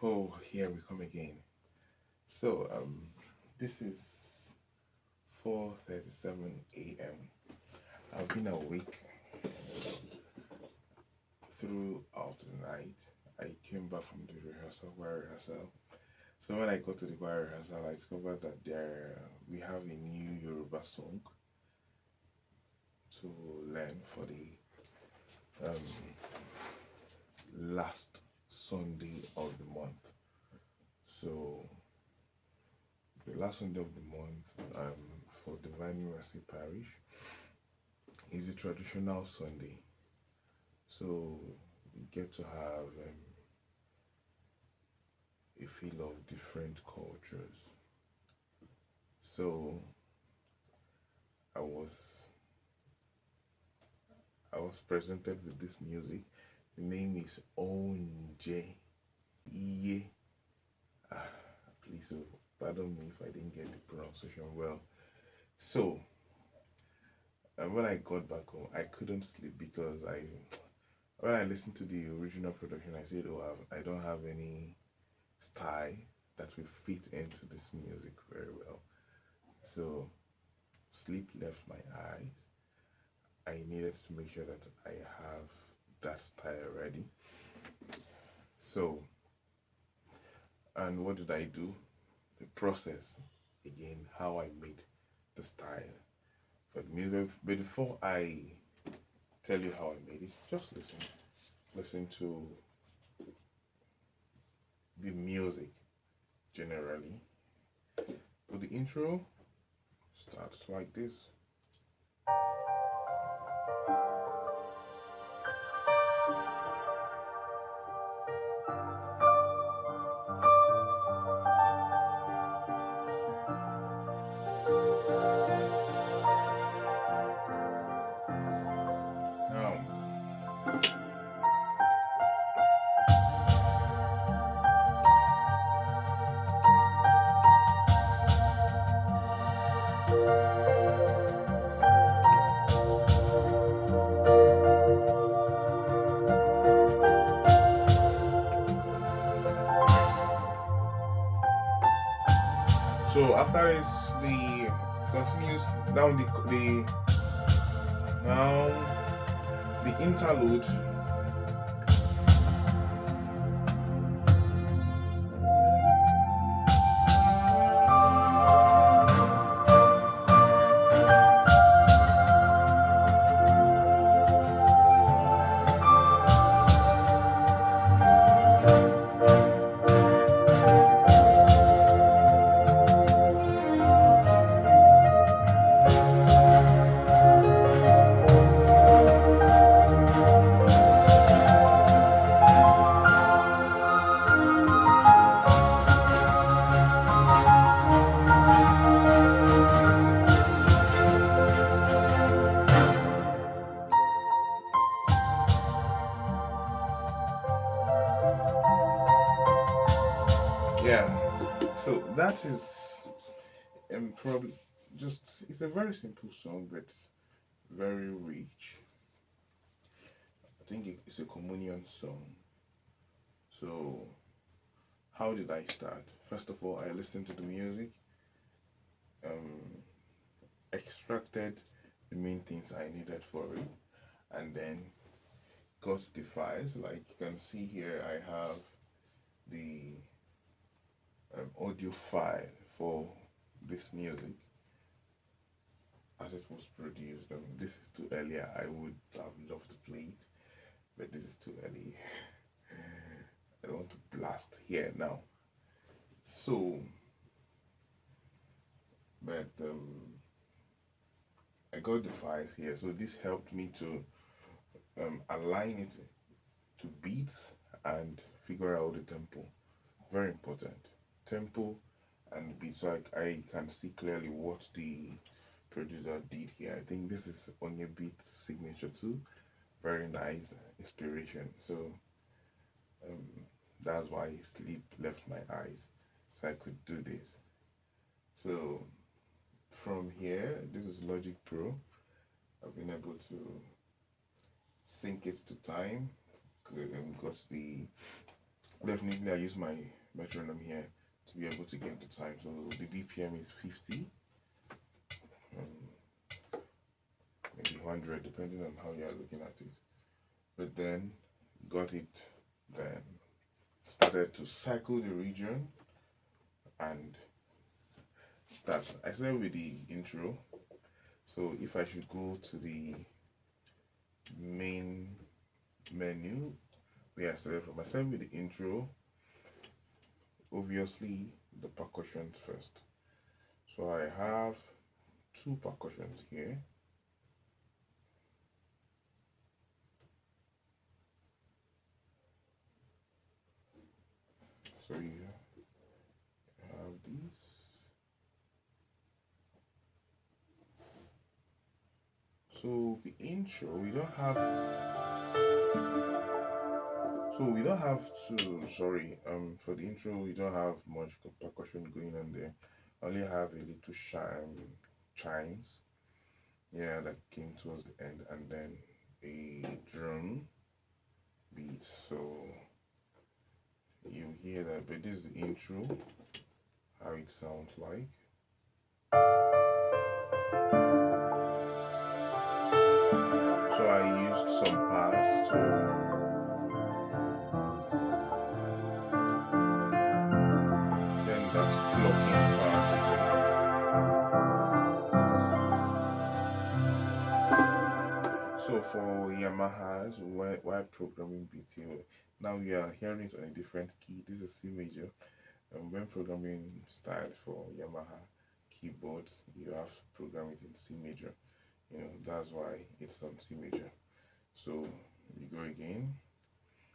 Oh, here we come again. So, this is 4:37 a.m. I've been awake throughout the night. I came back from the choir rehearsal. So when I got to the choir rehearsal, I discovered that we have a new Yoruba song to learn for the last Sunday of the month. So the last Sunday of the month, for Divine Mercy Parish, is a traditional Sunday. So you get to have a feel of different cultures. So I was I was presented with this music. The name is Ounje Iye. Please, pardon me if I didn't get the pronunciation well. So, when I got back home, I couldn't sleep because when I listened to the original production, I said, "Oh, I don't have any style that will fit into this music very well." So, sleep left my eyes. I needed to make sure that I have that style ready. So, and what did I do? The process again, how I made the style for the music. But before I tell you how I made it, just listen to the music generally. So the intro starts like this. Now, so after this, the continues down the now the interlude. Yeah, so that is probably just it's a very simple song, but very rich. I think it's a communion song. So how did I start? First of all, I listened to the music, um, extracted the main things I needed for it, and then got the files. Like you can see here, I have the audio file for this music as it was produced. This is too early. I would have loved to play it, but this is too early. I don't want to blast here now. So, but I got the files here. So this helped me to align it to beats and figure out the tempo. Very important. Tempo and beats. So I can see clearly what the producer did here. I think this is Onyebeat's signature too. Very nice inspiration. So that's why sleep left my eyes. So I could do this. So from here, this is Logic Pro. I've been able to sync it to time. Got the Definitely, I use my metronome here to be able to get the time. So the BPM is 50, maybe 100, depending on how you are looking at it. But then got it, then started to cycle the region and start. I started with the intro. So if I should go to the main menu where I started from, I started with the intro. Obviously, the percussions first. So I have two percussions here. So you have these. So the intro, we don't have. So we don't have to. Sorry. For the intro, we don't have much percussion going on there. I only have a little chimes. Yeah, that came towards the end, and then a drum beat. So you hear that, but this is the intro, how it sounds like. So I used some parts to then that's plucking parts too. So for Yamahas, while programming BTO, now we are hearing it on a different key. This is C major. When programming style for Yamaha keyboards, you have to program it in C major. That's why it's on C major. So we go again.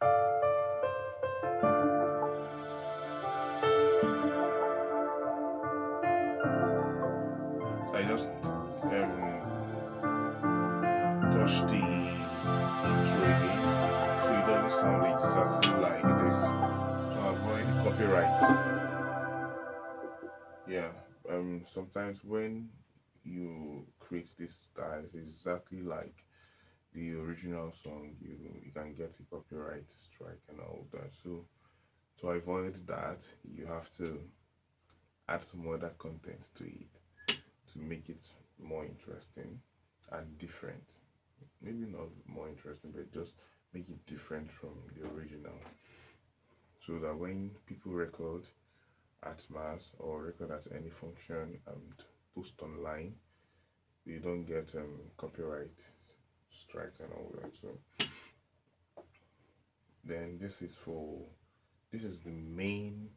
So I just touch the intro again so it doesn't sound exactly like this. So avoid copyright. Yeah. Sometimes when you create this style, it's exactly like the original song, you can get a copyright strike and all that. So to avoid that, you have to add some other content to it to make it more interesting and different. Maybe not more interesting, but just make it different from the original, so that when people record at mass or record at any function and post online, you don't get copyright strikes and all that. So then this is the main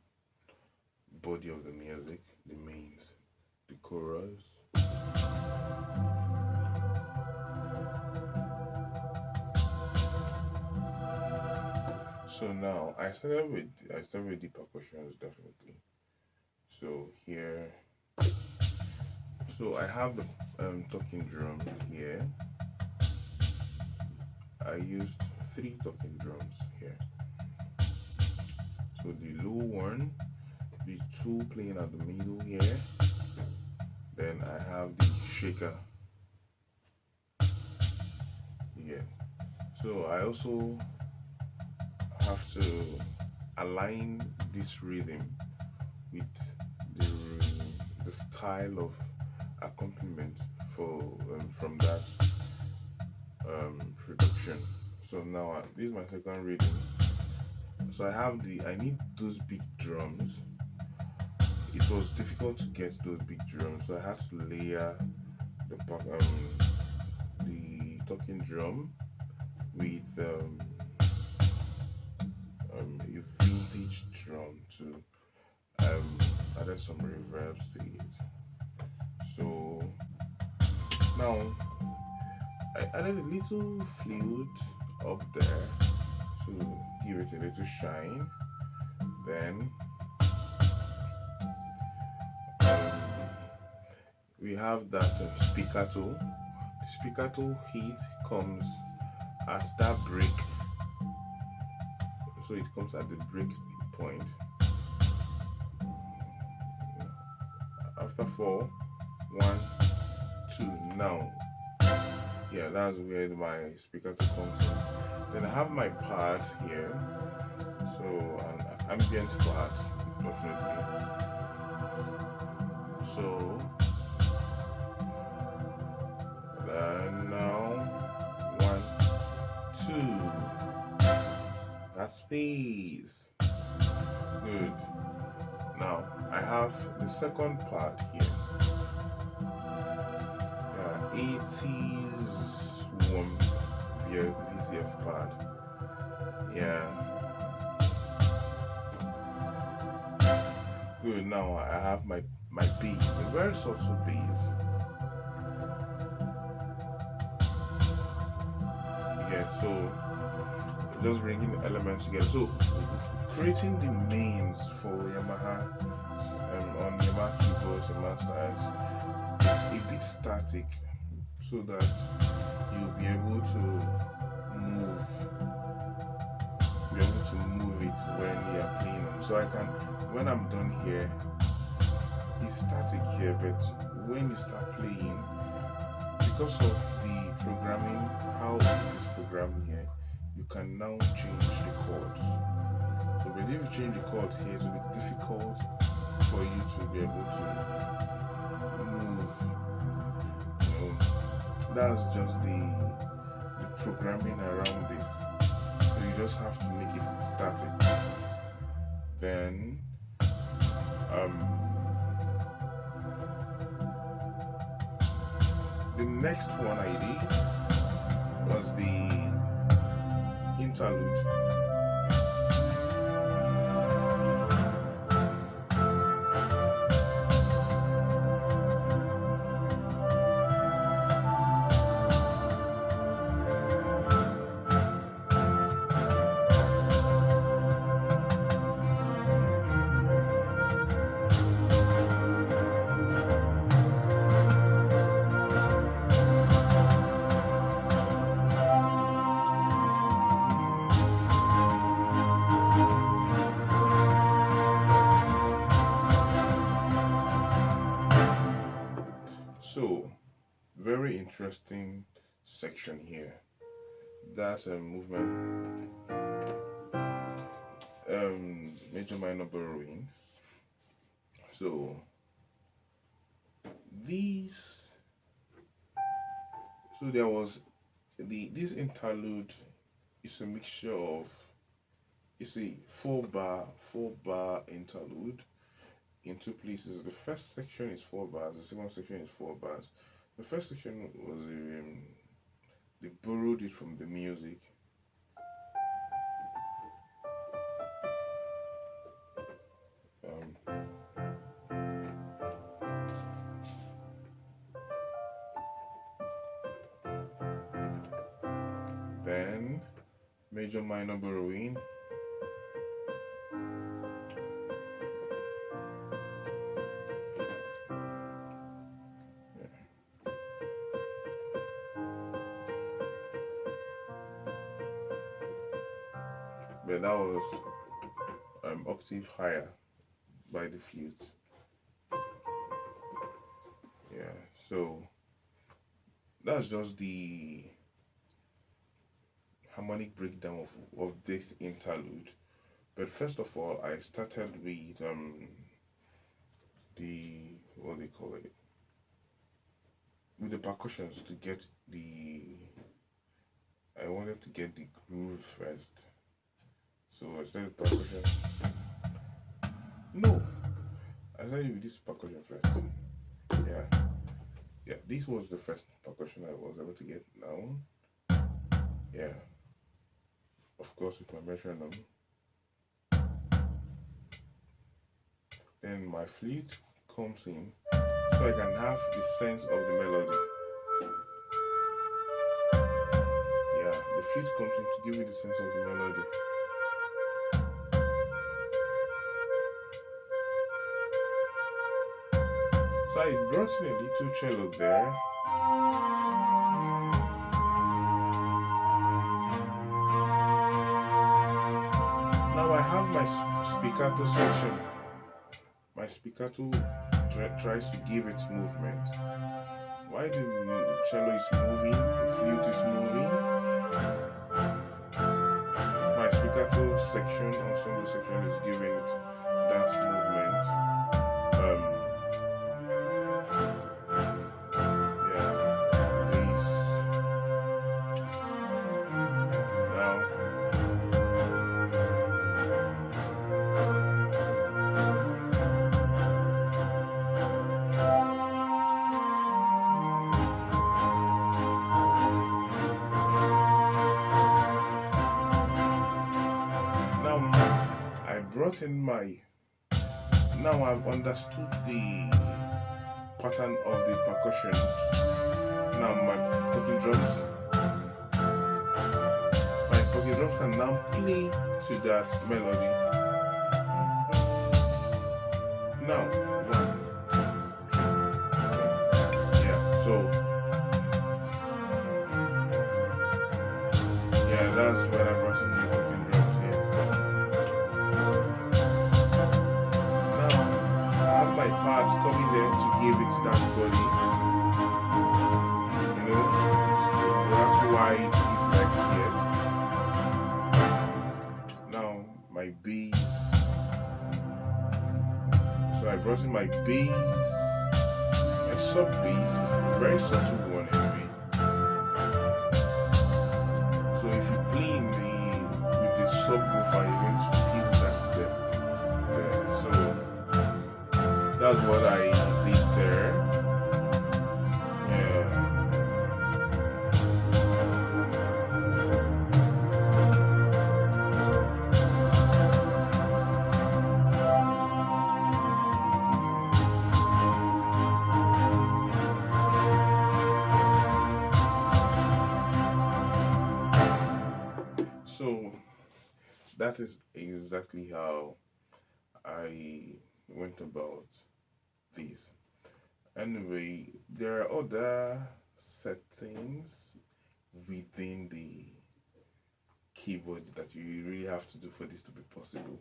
body of the music, the mains, the chorus. So now I started with the percussions, definitely. So here, so I have the talking drum here. I used 3 talking drums here. So the low one, the 2 playing at the middle here. Then I have the shaker. Yeah. So I also have to align this rhythm with the style of accompaniment from that production. So now this is my second rhythm. So I need those big drums. It was difficult to get those big drums, so I had to layer the talking drum with a vintage drum to added some reverbs to it. So now I added a little flute up there to give it a little shine. Then we have that spiccato. The spiccato hit comes at that break, so it comes at the break point. After 4, 1, 2. Now, yeah, that's where my spiccato comes in. Then I have my part here. So So an ambient part, definitely. So now 1, 2. That space. Good. Now I have the second part here. 80s one VCF part. Yeah. Good. Now I have my bass, a very subtle bass. Yeah. So just bringing the elements together. So creating the mains for Yamaha on Yamaha keyboards and masters is a bit static, so that you'll be able to move it when you're playing on. So I can, when I'm done here, it's static here, but when you start playing, because of the programming, how it is programmed here, you can now change the chords. So but if you change the chords here, it will be difficult for you to be able to move. That's just the programming around this. So you just have to make it static. Then the next one I did was the interlude. So, very interesting section here. That's a movement, major minor borrowing. So there was this interlude is a mixture of, it's a 4-bar interlude in 2 places. The first section is 4 bars, the second section is 4 bars. The first section was they borrowed it from the music. Then major minor borrowing. But that was octave higher by the flute. Yeah, so that's just the harmonic breakdown of this interlude. But first of all, I started with the, what do they call it, with the percussions to get I wanted to get the groove first. So I started with percussion. No, I started with this percussion first. Yeah, this was the first percussion I was able to get down. Yeah, of course with my metronome. Then my flute comes in, so I can have the sense of the melody. Yeah, the flute comes in to give me the sense of the melody. So I brought in a little cello there. Now I have my spiccato section. My spiccato tries to give its movement. While the cello is moving, the flute is moving, my spiccato solo section is giving it that movement. Yeah, this now. Now I brought in my. Now I've understood the pattern of the percussion. Now my talking drums can now play to that melody. Now, 1, 2, 3. Yeah, so yeah, that's when I brought in the talking drums here. Now I have my parts coming there to give it that body. You know, that's wide effects yet. Now my bass. So I brought in my bass, my sub bass, very subtle one anyway. So if you play with the subwoofer, you're going to feel that depth there. So that's what I did there. Yeah. So that is exactly how I went about this. Anyway, there are other settings within the keyboard that you really have to do for this to be possible.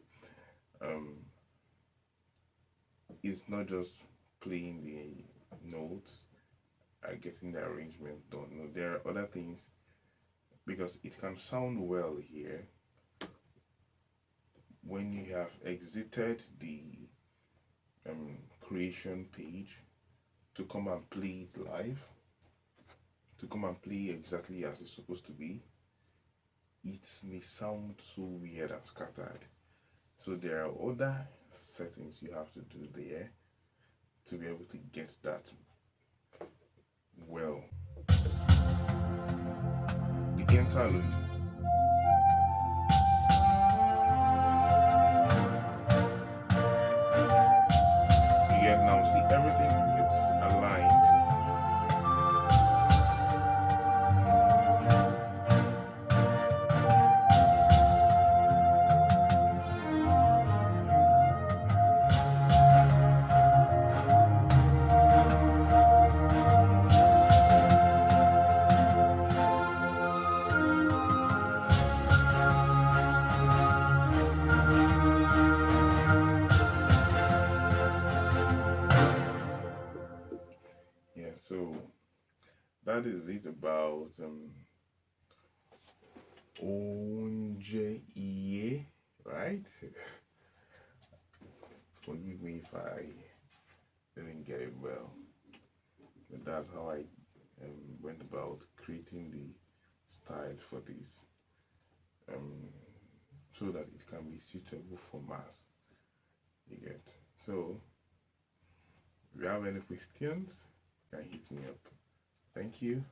It's not just playing the notes and getting the arrangement done. No, there are other things, because it can sound well here when you have exited the creation page to come and play it live, to come and play exactly as it's supposed to be. It may sound so weird and scattered. So there are other settings you have to do there to be able to get that well. The interlude. You get now, see, everything is aligned. Yeah, so that is it about Ounje Iye, right? Forgive me if I didn't get it well, but that's how I went about creating the style for this, so that it can be suitable for mass. You get? So if you have any questions, you can hit me up. Thank you.